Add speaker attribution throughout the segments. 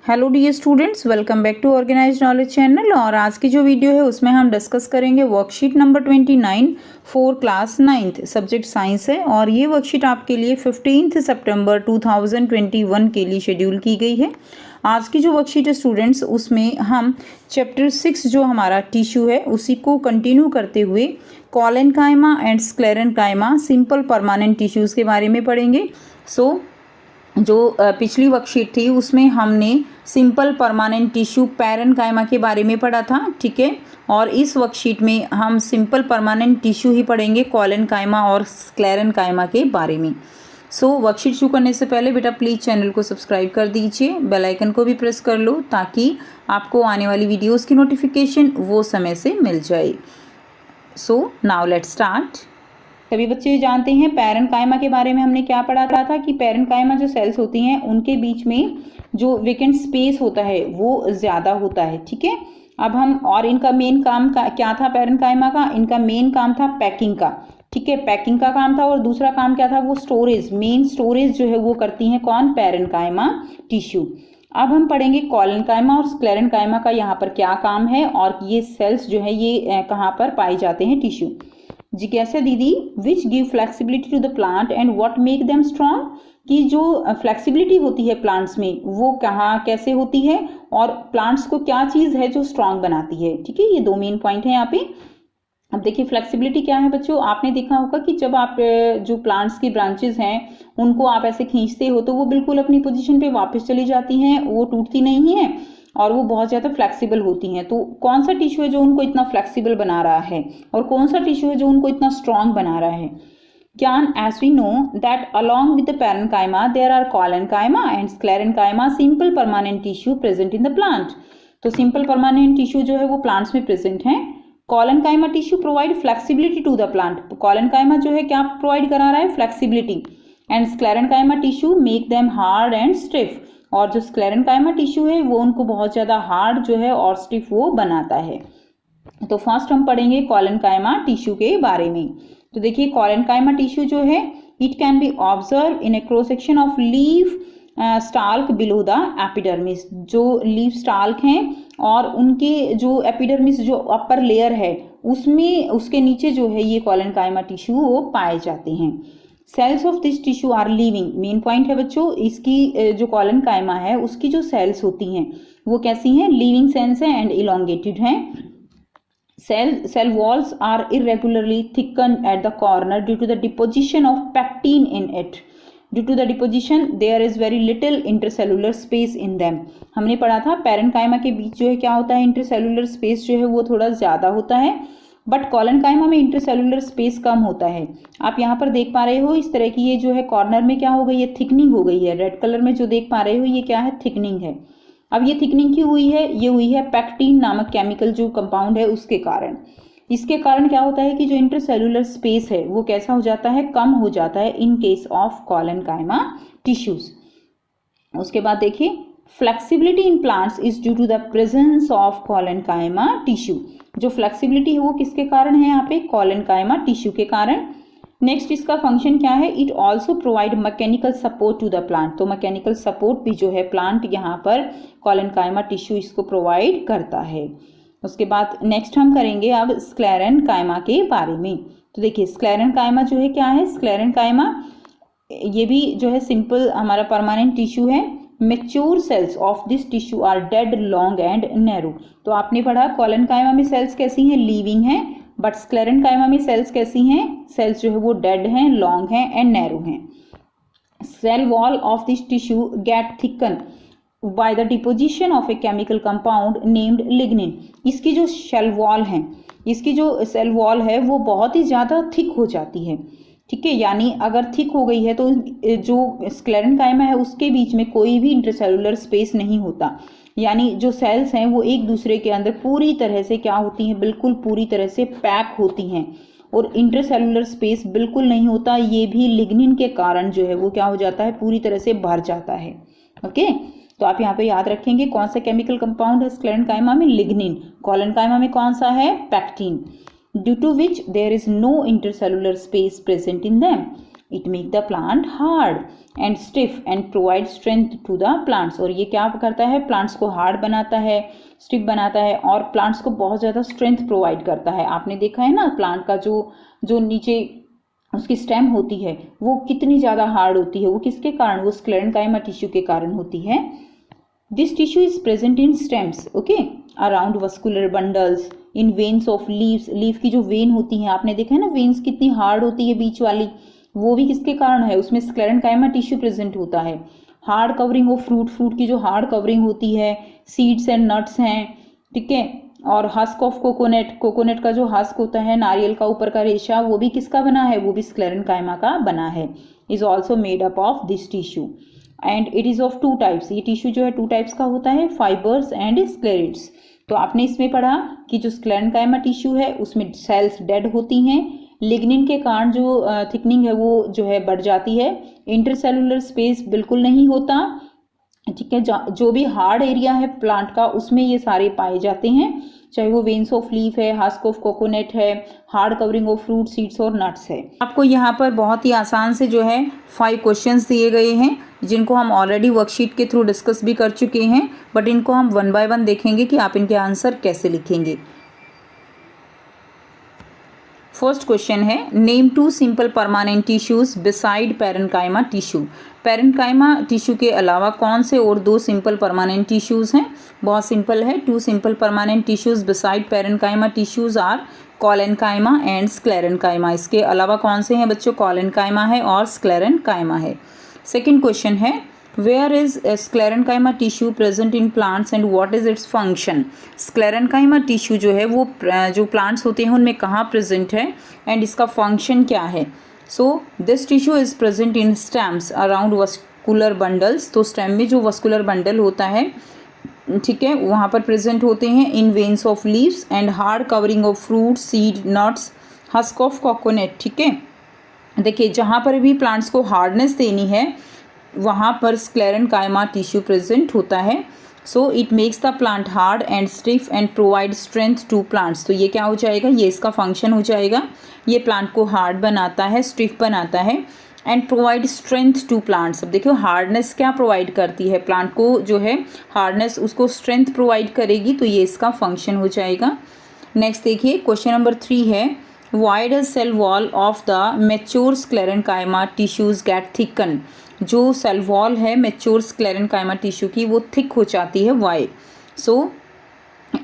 Speaker 1: Hello dear students, welcome back to organised knowledge channel. और आज की जो वीडियो है उसमें हम डिस्कस करेंगे worksheet number 29 for class 9th, subject science है। और ये वर्कशीट आपके लिए 15 सितंबर 2021 के लिए शेड्यूल की गई है। आज की जो वर्कशीट है स्टूडेंट्स, उसमें हम चैप्टर 6 जो हमारा टिश्यू है उसी को कंटिन्यू करते हुए collenchyma and sclerenchyma simple permanent tissues के बारे में पढ़ेंगे। जो पिछली वर्कशीट थी उसमें हमने सिंपल परमानेंट टिश्यू पैरेनकाइमा के बारे में पढ़ा था, ठीक है। और इस वर्कशीट में हम सिंपल परमानेंट टिश्यू ही पढ़ेंगे कॉलेनकाइमा और स्क्लेरेनकाइमा के बारे में। वर्कशीट शुरू करने से पहले बेटा प्लीज़ चैनल को सब्सक्राइब कर दीजिए, बेल आइकन को भी प्रेस कर लो ताकि आपको आने वाली वीडियोज़ की नोटिफिकेशन वो समय से मिल जाए। Now let's start. सभी बच्चे जानते हैं पैरेनकाइमा के बारे में हमने क्या पढ़ा था कि पैरेनकाइमा जो सेल्स होती हैं उनके बीच में जो वेकेंट स्पेस होता है वो ज़्यादा होता है, ठीक है। अब हम और इनका मेन काम क्या था पैरेनकाइमा का? इनका मेन काम था पैकिंग का, ठीक है, पैकिंग का काम था। और दूसरा काम क्या था? वो स्टोरेज, मेन स्टोरेज जो है वो करती हैं कौन? Parenchyma tissue. अब हम पढ़ेंगे कॉलेनकाइमा और स्क्लेरेनकाइमा का यहाँ पर क्या काम है और ये सेल्स जो है ये कहाँ पर पाए जाते हैं टिश्यू। जिज्ञासा दीदी, which give flexibility to the plant and what make them strong, कि जो फ्लेक्सिबिलिटी होती है प्लांट्स में वो कहाँ कैसे होती है और प्लांट्स को क्या चीज़ है जो स्ट्रॉन्ग बनाती है, ठीक है। ये दो मेन पॉइंट है यहाँ पे। अब देखिए फ्लेक्सिबिलिटी क्या है बच्चों, आपने देखा होगा कि जब आप जो प्लांट्स की ब्रांचेस हैं उनको आप ऐसे खींचते हो तो वो बिल्कुल अपनी पोजीशन पे वापस चली जाती हैं, वो टूटती नहीं है और वो बहुत ज़्यादा फ्लेक्सिबल होती हैं। तो कौन सा टिश्यू है जो उनको इतना फ्लेक्सिबल बना रहा है और कौन सा टिश्यू है जो उनको इतना स्ट्रॉन्ग बना रहा है? Gyan, as we know that along with the parenchyma there are collenchyma and sclerenchyma simple permanent tissue present in the plant. तो सिंपल परमानेंट टिश्यू जो है वो प्लांट्स में प्रेजेंट है। Collenchyma tissue provide flexibility to the plant. Collenchyma जो है क्या provide करा रहा है? Flexibility. And sclerenchyma tissue make them hard and stiff. और जो स्क्लेरेनकाइमा टिश्यू है वो उनको बहुत ज़्यादा हार्ड जो है और स्टिफ वो बनाता है। तो फर्स्ट हम पढ़ेंगे कॉलेनकाइमा टिश्यू के बारे में। तो देखिए कॉलेनकाइमा टिश्यू जो है it can be observe in A cross section of leaf stalk below the epidermis. जो लीफ स्टाल्क हैं और उनके जो एपिडर्मिस जो अपर लेयर है उसमें उसके नीचे जो है ये कॉलेनकाइमा टिश्यू वो पाए जाते हैं। Cells of this tissue are living. Main point है बच्चों, इसकी जो कॉलेनकाइमा है उसकी जो सेल्स होती हैं वो कैसी हैं? लिविंग सेल्स हैं एंड इलोंगेटेड हैं। Cell walls are irregularly thickened at the corner due to the deposition of pectin in it. Due to the deposition, there is very little intercellular space in them. हमने पढ़ा था parenchyma के बीच जो है क्या होता है? इंटरसेलुलर स्पेस जो है वो थोड़ा ज़्यादा होता है, बट कॉलेनकाइमा में इंटरसेलुलर स्पेस कम होता है। आप यहाँ पर देख पा रहे हो इस तरह की ये जो है कॉर्नर में क्या हो गई है? थिकनिंग हो गई है। रेड कलर में जो देख पा रहे हो ये क्या है? थिकनिंग है। अब ये थिकनिंग क्यों हुई है? ये हुई है पैक्टिन नामक केमिकल जो कंपाउंड है उसके कारण। इसके कारण क्या होता है कि जो इंटरसेलुलर स्पेस है वो कैसा हो जाता है? कम हो जाता है in case of collenchyma tissues. उसके बाद देखिए flexibility in plants is due to the presence of collenchyma tissue. जो फ्लेक्सिबिलिटी है वो किसके कारण है? यहाँ पे कॉलेनकाइमा टिश्यू के कारण। नेक्स्ट इसका फंक्शन क्या है? It also provide mechanical support to the plant. तो मैकेनिकल सपोर्ट भी जो है प्लांट यहाँ पर कॉलेनकाइमा टिश्यू इसको प्रोवाइड करता है। उसके बाद नेक्स्ट हम करेंगे अब स्क्लेरेनकाइमा के बारे में। तो देखिए स्क्लेरेनकाइमा जो है क्या है? स्क्लेरेनकाइमा ये भी जो है सिंपल हमारा परमानेंट टिश्यू है। Mature cells of this tissue are dead, long and narrow. तो आपने पढ़ा कॉलेनकाइमा में सेल्स कैसी हैं? लिविंग हैं, बट स्क्लेरेनकाइमा में सेल्स कैसी हैं? सेल्स जो है वो डेड हैं, लॉन्ग हैं एंड नैरो हैं। Cell wall of this tissue get thicken by the deposition of a chemical compound named lignin. इसकी जो सेल वॉल है, इसकी जो सेल वॉल है वो बहुत ही ज़्यादा थिक हो जाती है, ठीक है। यानी अगर थिक हो गई है तो जो स्क्लेरेनकाइमा है उसके बीच में कोई भी इंटरसेलुलर स्पेस नहीं होता। यानी जो सेल्स हैं वो एक दूसरे के अंदर पूरी तरह से क्या होती हैं? बिल्कुल पूरी तरह से पैक होती हैं और इंटरसेलुलर स्पेस बिल्कुल नहीं होता। ये भी लिग्निन के कारण जो है वो क्या हो जाता है? पूरी तरह से भर जाता है। ओके, तो आप यहाँ पे याद रखेंगे कौन सा केमिकल कंपाउंड है स्क्लेरेनकाइमा में? लिग्निन। कॉलेनकाइमा में कौन सा है? Pectin. Due to which there is no intercellular space present in them. It make the plant hard and stiff and provide strength to the plants. और ये क्या करता है, प्लांट्स को हार्ड बनाता है, स्टिफ बनाता है और प्लांट्स को बहुत ज़्यादा स्ट्रेंथ प्रोवाइड करता है। आपने देखा है ना, प्लांट का जो नीचे उसकी स्टेम होती है वो कितनी ज़्यादा हार्ड होती है, वो किसके कारण, वो स्क्लेरेन्काइमा टिश्यू के कारण होती है। This tissue is present in stems, okay, around vascular bundles, in veins of leaves. Leaf की जो वेन होती है, आपने देखा है ना वेन्स कितनी हार्ड होती है बीच वाली, वो भी किसके कारण है, उसमें स्क्लेरेन्काइमा टिश्यू प्रेजेंट होता है। Hard covering of fruit, fruit की जो हार्ड कवरिंग होती है, सीड्स एंड नट्स हैं, ठीक है। और हस्क ऑफ कोकोनट, कोकोनट का जो हस्क होता है, नारियल का ऊपर का रेशा, वो भी किसका बना है, वो भी स्क्लेरेन्काइमा का बना है। Is also made up of this tissue and it is of 2 types. ये टिश्यू जो है 2 टाइप्स का होता है, फाइबर्स एंड स्क्लेरेट्स। तो आपने इसमें पढ़ा कि जो स्क्लेरेन्काइमा टिश्यू है उसमें सेल्स डेड होती हैं, लिग्निन के कारण जो थिकनिंग है वो जो है बढ़ जाती है, इंटरसेलुलर स्पेस बिल्कुल नहीं होता, ठीक है। जो भी हार्ड एरिया है प्लांट का उसमें ये सारे पाए जाते हैं, चाहे वो वेन्स ऑफ लीफ है, हस्क ऑफ कोकोनट है, hard covering of fruit, seeds और नट्स है। आपको यहाँ पर बहुत ही आसान से जो है 5 क्वेश्चंस दिए गए हैं, जिनको हम ऑलरेडी वर्कशीट के थ्रू डिस्कस भी कर चुके हैं, बट इनको हम 1 बाय 1 देखेंगे कि आप इनके आंसर कैसे लिखेंगे। फर्स्ट क्वेश्चन है, name 2 simple permanent tissues beside parenchyma tissue. Parenchyma tissue के अलावा कौन से और 2 सिंपल परमानेंट टिश्यूज हैं? बहुत सिंपल है, 2 simple permanent tissues beside parenchyma tissues are collenchyma and sclerenchyma. इसके अलावा कौन से हैं बच्चों? कोलेन्काइमा है और स्क्लेरेन्काइमा है। सेकेंड क्वेश्चन है, where is sclerenchyma tissue present in plants and what is its function. Sclerenchyma tissue जो है वो जो प्लांट्स होते हैं उनमें कहाँ प्रेजेंट है एंड इसका फंक्शन क्या है? So this tissue is present in stems around vascular bundles. तो स्टेम में जो वस्कुलर बंडल होता है, ठीक है, वहाँ पर प्रेजेंट होते हैं। In veins of leaves and hard covering of fruit, seed, nuts, husk of coconut, ठीक है। देखिए जहाँ पर भी प्लांट्स को हार्डनेस देनी है वहाँ पर स्क्लेरेन्काइमा टिश्यू प्रेजेंट होता है। So it makes the plant hard and stiff and provide strength to plants. तो ये क्या हो जाएगा, ये इसका फंक्शन हो जाएगा। ये प्लांट को हार्ड बनाता है, स्टिफ बनाता है and provide strength to plants. अब देखियो हार्डनेस क्या प्रोवाइड करती है, प्लांट को जो है हार्डनेस उसको स्ट्रेंथ प्रोवाइड करेगी, तो ये इसका फंक्शन हो जाएगा। नेक्स्ट देखिए क्वेश्चन नंबर 3 है, why does cell wall of the mature sclerenchyma tissues get thicken. जो सेल वॉल है मैच्योर स्क्लेरेन्काइमा टिश्यू की वो थिक हो जाती है, वाई? सो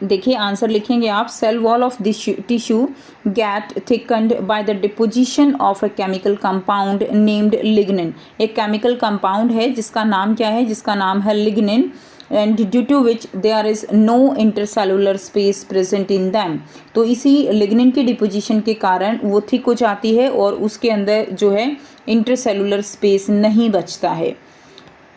Speaker 1: देखिए आंसर लिखेंगे आप, cell wall of this tissue get thickened by the deposition of a chemical compound named lignin. एक केमिकल कंपाउंड है जिसका नाम क्या है, जिसका नाम है lignin, and due to which there is no intercellular space present in them. तो इसी लिग्निन के डिपोजिशन के कारण वो थिक हो जाती है और उसके अंदर जो है इंटरसेलुलर स्पेस नहीं बचता है।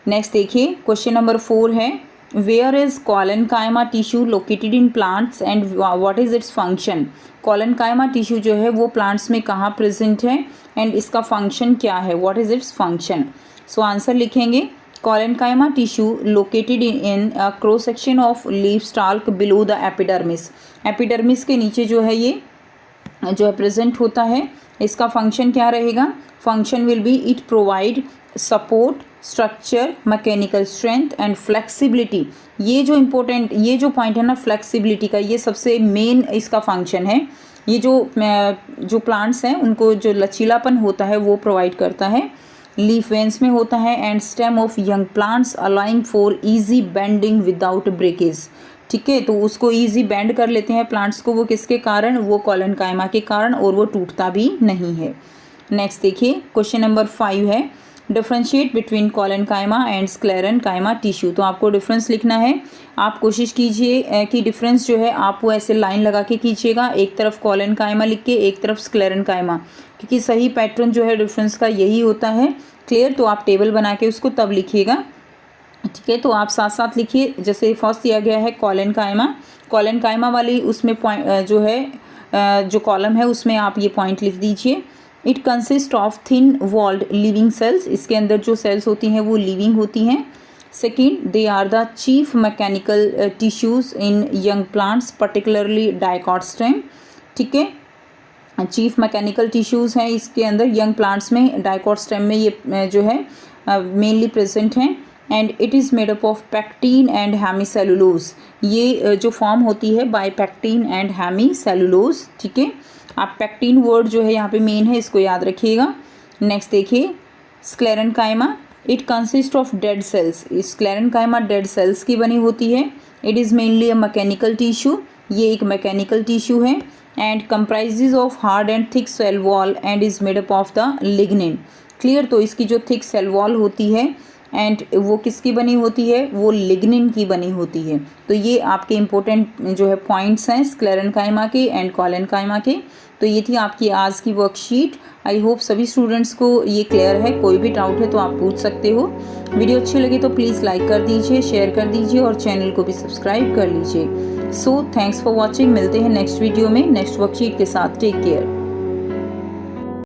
Speaker 1: नेक्स्ट देखिए क्वेश्चन नंबर 4 है, where is collenchyma tissue located in plants and what is its function. Collenchyma tissue जो है वो प्लांट्स में कहाँ प्रेजेंट है एंड इसका फंक्शन क्या है, what is its function. So answer लिखेंगे, collenchyma tissue located in cross section of leaf stalk below the epidermis. Epidermis के नीचे जो है ये जो है प्रेजेंट होता है। इसका फंक्शन क्या रहेगा, function will be it provide support, structure, mechanical strength and flexibility. ये जो इम्पोर्टेंट ये जो पॉइंट है ना फ्लेक्सिबिलिटी का, ये सबसे मेन इसका फंक्शन है। ये जो प्लांट्स हैं उनको जो लचीलापन होता है वो प्रोवाइड करता है, लीफ वेन्स में होता है, and stem of young plants allowing for easy bending without breakage, ठीक है। तो उसको इजी बेंड कर लेते हैं प्लांट्स को, वो किसके कारण, वो कोलेन्काइमा के कारण, और वो टूटता भी नहीं है। नेक्स्ट देखिए क्वेश्चन नंबर 5 है, differentiate between collenchyma and sclerenchyma tissue. तो आपको डिफरेंस लिखना है। आप कोशिश कीजिए कि डिफरेंस जो है आप वो ऐसे लाइन लगा के कीजिएगा, एक तरफ कोलेन्काइमा लिख के एक तरफ स्क्लेरेन्काइमा, क्योंकि सही पैटर्न जो है डिफरेंस का यही होता है। क्लियर? तो आप टेबल बना के उसको तब लिखिएगा, ठीक है। तो आप साथ साथ लिखिए, जैसे फर्स्ट दिया गया है कोलेन्काइमा, कोलेन्काइमा वाली उसमें पॉइंट जो है जो कॉलम है उसमें आप ये पॉइंट लिख दीजिए। It consist of thin walled living cells. इसके अंदर जो सेल्स होती हैं वो लिविंग होती हैं। Second, they are the chief mechanical tissues in young plants particularly dicot stem, ठीक है। चीफ मैकेनिकल टिश्यूज़ हैं इसके अंदर। यंग प्लांट्स में डाइकॉट स्टेम में ये जो है मेनली प्रेजेंट हैं। And it is made up of pectin and hemicellulose. ये जो फॉर्म होती है बाय पैक्टीन एंड हेमीसेलुलोज, ठीक है। आप पैक्टीन वर्ड जो है यहाँ पे मेन है, इसको याद रखिएगा। नेक्स्ट देखिए sclerenchyma. It consist of dead cells. Sclerenchyma dead cells की बनी होती है। It is mainly a mechanical tissue. ये एक मैकेनिकल टिश्यू है। And comprises of hard and thick cell wall and is made up of the lignin. Clear. तो इसकी जो थिक सेल वॉल होती है एंड वो किसकी बनी होती है, वो लिग्निन की बनी होती है। तो ये आपके इम्पोर्टेंट जो है पॉइंट्स हैं स्क्लेरेनकाइमा के एंड कोलेनकाइमा के। तो ये थी आपकी आज की वर्कशीट। आई होप सभी स्टूडेंट्स को ये क्लियर है। कोई भी डाउट है तो आप पूछ सकते हो। वीडियो अच्छी लगे तो प्लीज़ लाइक कर दीजिए, शेयर कर दीजिए और चैनल को भी सब्सक्राइब कर लीजिए। So thanks for watching. मिलते हैं नेक्स्ट वीडियो में नेक्स्ट वर्कशीट के साथ। Take care.